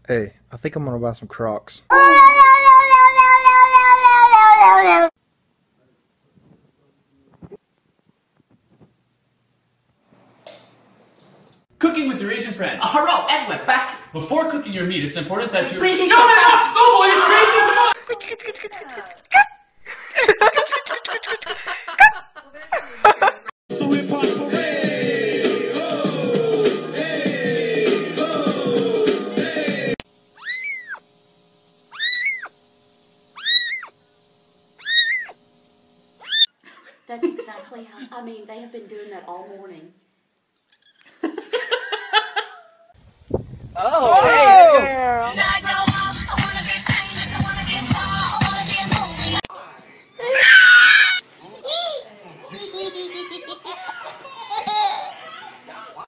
Hey, I think I'm gonna buy some Crocs. Cooking with your Asian friend. Hello, and we're back. Before cooking your meat, it's important that you... Breathing Shut it off, Snowball, you crazy! So hip hop parade. Oh, hey, oh, hey. That's exactly how, I mean, they have been doing that all morning. Oh, hey, girl.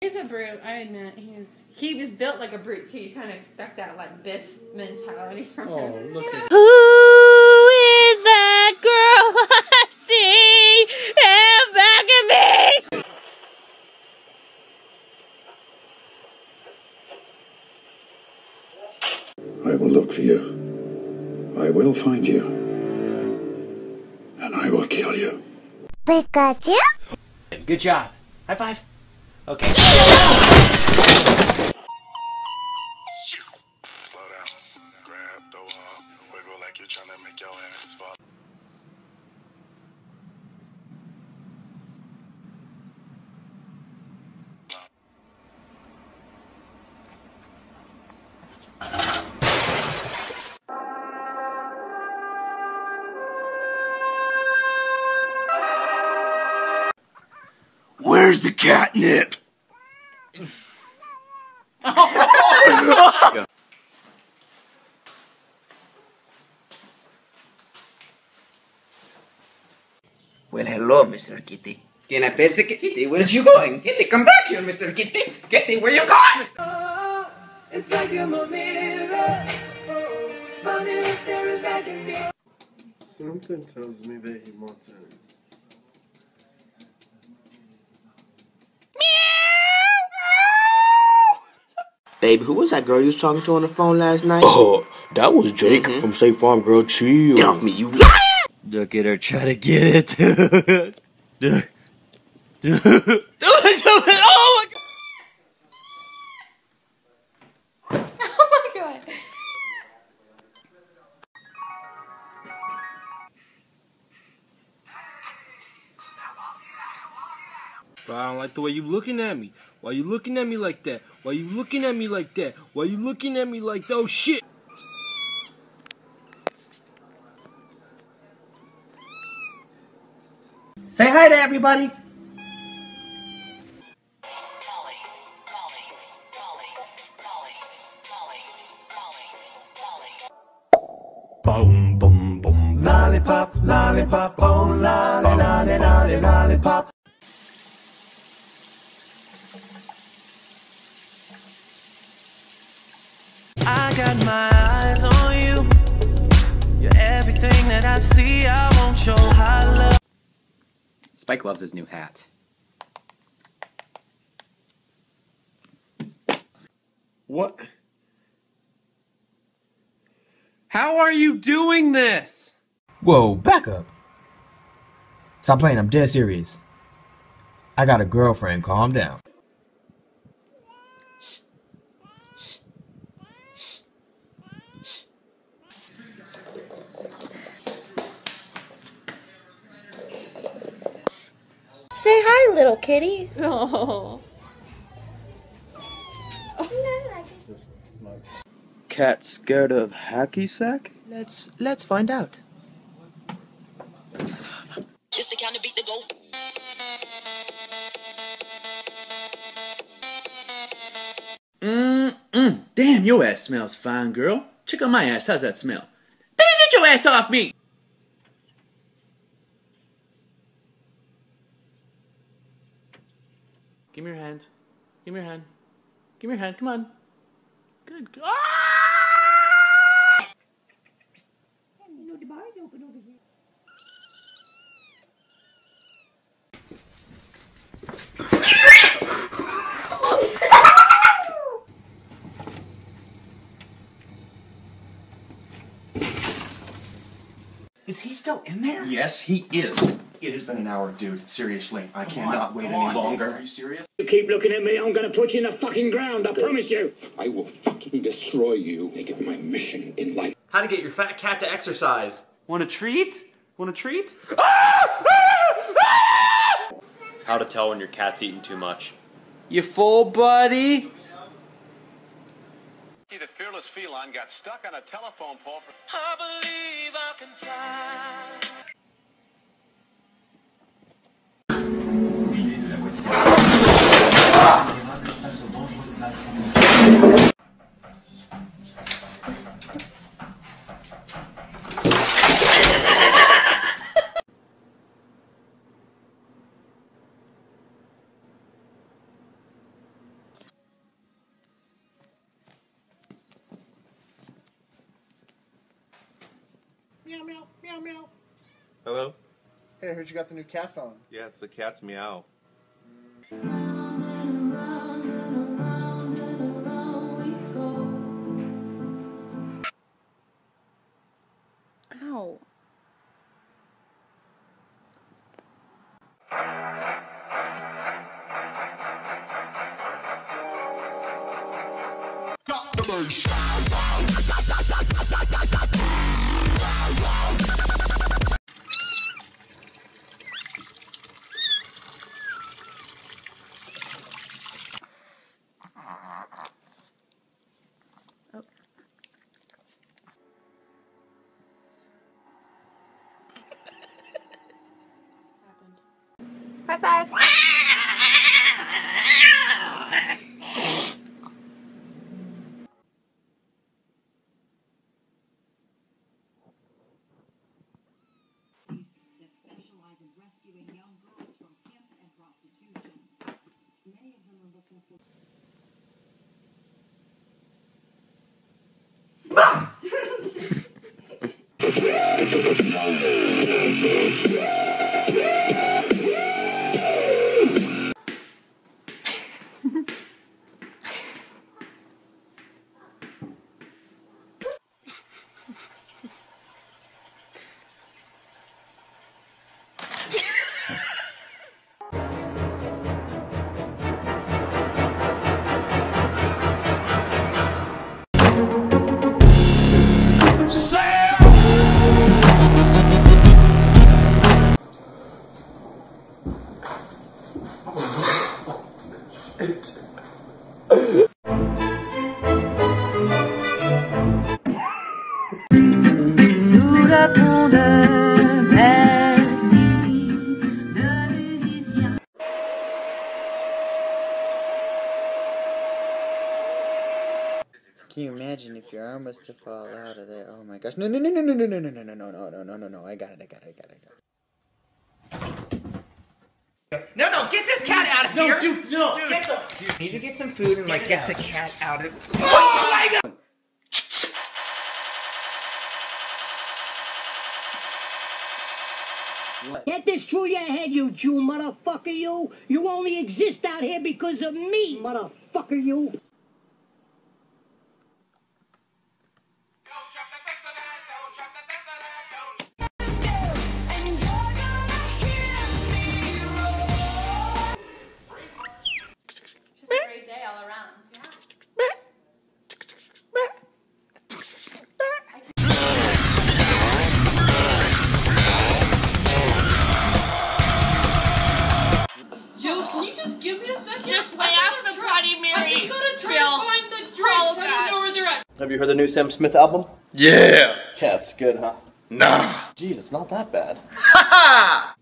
He's a brute, I admit. He was built like a brute too. You kind of expect that like Biff mentality from him. Oh, look at Who is that girl I see back at me? I will look for you. I will find you. And I will kill you. Pikachu? Good job. High five. Okay. Slow down. Grab the wall. Wiggle like you're trying to make your ass fall. Where's the catnip? Well, hello, Mr. Kitty. Can I pet the kitty? Where's you going? Kitty, come back here, Mr. Kitty. Kitty, where you going? Oh, it's like you're my mirror. Oh, my mirror staring back at me. Something tells me that he wants in. Baby, who was that girl you was talking to on the phone last night? Oh, that was Jake from State Farm. Girl, chill. Get off me, you liar! Look at her try to get it. Oh my God. Oh my god. Bro, I don't like the way you looking at me. Why you looking at me like that? Why you looking at me like that? Why you looking at me like that? Oh shit! Say hi to everybody. Boom, boom, boom. Lollipop, lollipop, oh, lolly, lolly, lolly, lollipop. I got my eyes on you. You're everything that I see. I want your high love. Spike loves his new hat. What? How are you doing this? Whoa, back up. Stop playing, I'm dead serious. I got a girlfriend, calm down. Say hi, little kitty. Oh. Cat scared of hacky sack? Let's find out. It's the kind of beat to go. Damn, your ass smells fine, girl. Check out my ass. How's that smell? Baby, get your ass off me! Give me your hand. Give me your hand. Give me your hand. Come on. Good. Ah! You know the bar's open over here. Is he still in there? Yes, he is. It has been an hour, dude. Seriously, I cannot wait any longer. Are you serious? You keep looking at me, I'm gonna put you in the fucking ground, I promise you. I will fucking destroy you. Make it my mission in life. How to get your fat cat to exercise. Want a treat? Want a treat? How to tell when your cat's eating too much. You full, buddy? The fearless feline got stuck on a telephone pole for... I believe I can fly. Meow, meow, meow, meow. Hello? Hey, I heard you got the new cat phone. Yeah, it's the cat's meow. Ow. Got the bass. High five. Sous le pont de Bercy, le musicien. Can you imagine if your arm was to fall out of there? Oh my gosh. No, no, no, no, no, no, no, no, no, no, no, no, no, no, no. I got it. No, get this cat out of here! Dude, no, dude. get the... Dude, need to get some food and like get the cat out of... Oh my God! Get this through your head, you Jew motherfucker, you! You only exist out here because of me, motherfucker, you! Just a great day all around. Joe, can you just give me a second? Just lay off the Bloody Mary. I just gotta try Bill. to find the drinks. I don't know where they're at. Have you heard the new Sam Smith album? Yeah! Yeah, it's good, huh? Nah! Jeez, it's not that bad. Ha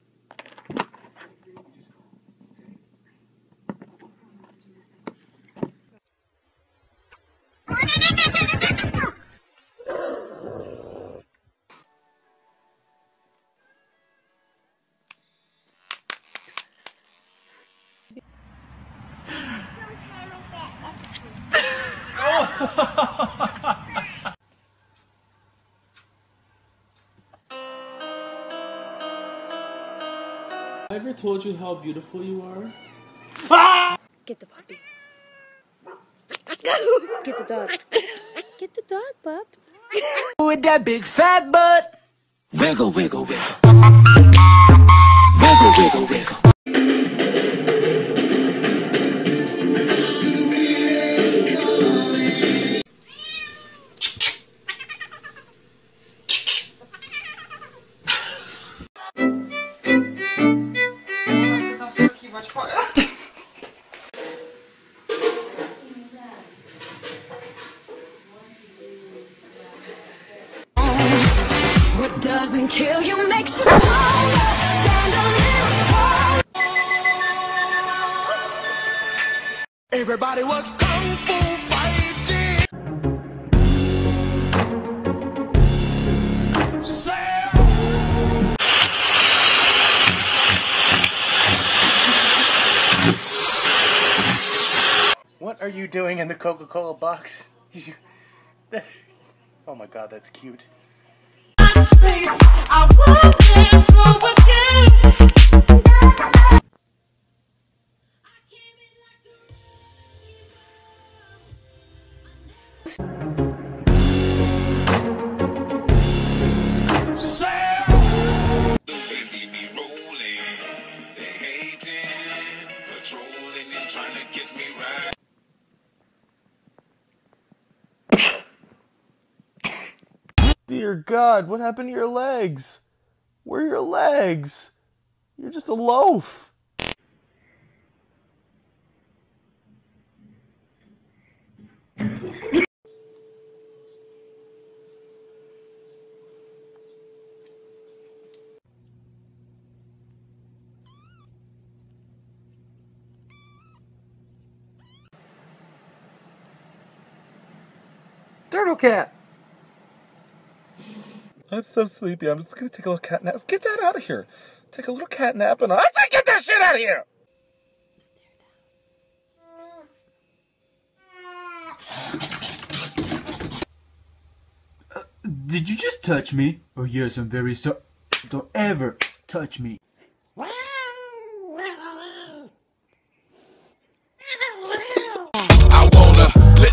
I ever told you how beautiful you are? Get the puppy. Get the dog. Get the dog, pups. With that big fat butt. Wiggle, wiggle, wiggle. Wiggle, wiggle, wiggle. What doesn't kill you makes you stronger. Stand a little tall. Everybody was kung fu fighting. What are you doing in the Coca-Cola box? Oh my god, that's cute. Dear God, what happened to your legs? Where are your legs? You're just a loaf. Turtle cat. I'm so sleepy. I'm just gonna take a little cat nap. Let's get that out of here. Take a little cat nap and I say get that shit out of here! Did you just touch me? Oh yes, I'm very sorry. Don't ever touch me. I wanna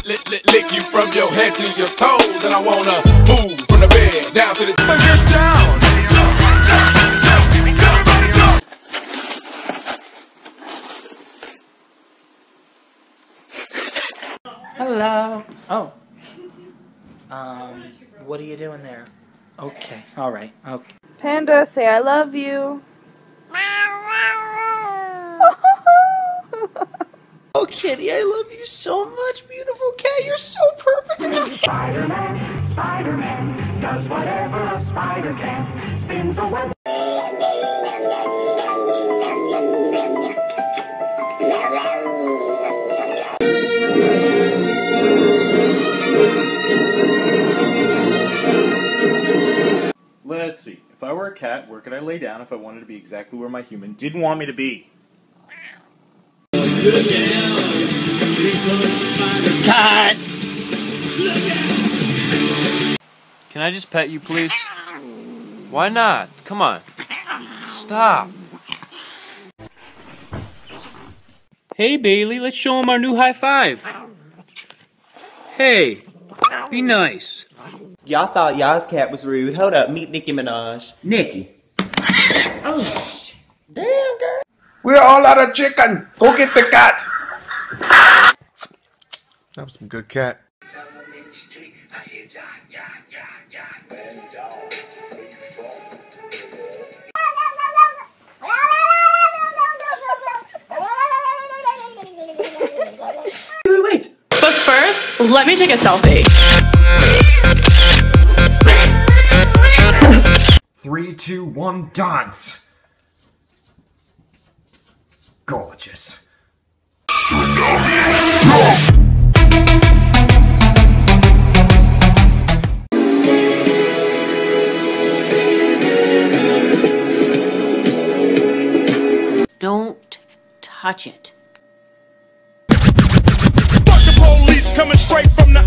lick you from your head to your toes, and I wanna move from the bed down to the get down. Everybody jump. Hello. Oh. What are you doing there? Okay. All right. Okay. Panda, say I love you. Oh, kitty, I love you so much, beautiful cat. You're so perfect. Spider-Man, Spider-Man, does whatever a spider can. Spins a web. Let's see. If I were a cat, where could I lay down if I wanted to be exactly where my human didn't want me to be? Cut! Can I just pet you, please? Why not? Come on. Stop. Hey, Bailey, let's show him our new high five. Hey, be nice. Y'all thought y'all's cat was rude. Hold up, meet Nicki Minaj. Nicki. Oh, damn, girl. We're all out of chicken. Go get the cat. That was some good cat. Wait. But first, let me take a selfie. 3, 2, 1, dance. Gorgeous. Don't touch it. Fuck the police coming straight from the